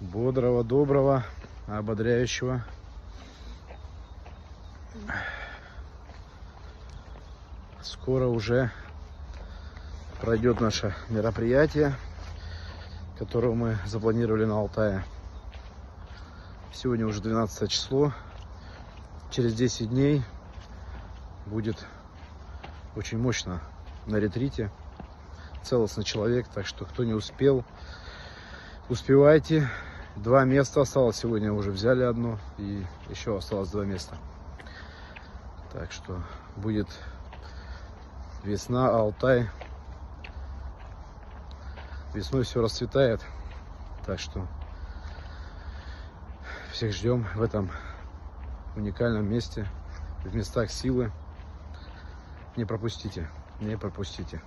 бодрого, доброго, ободряющего. Скоро уже пройдет наше мероприятие, которое мы запланировали на Алтае. Сегодня уже 12 число. Через 10 дней будет очень мощно на ретрите. Целостный человек, так что кто не успел, успевайте. 2 места осталось, сегодня уже взяли одно, и еще осталось 2 места. Так что будет весна, Алтай. Весной все расцветает, так что всех ждем в этом уникальном месте, в местах силы. Не пропустите, не пропустите.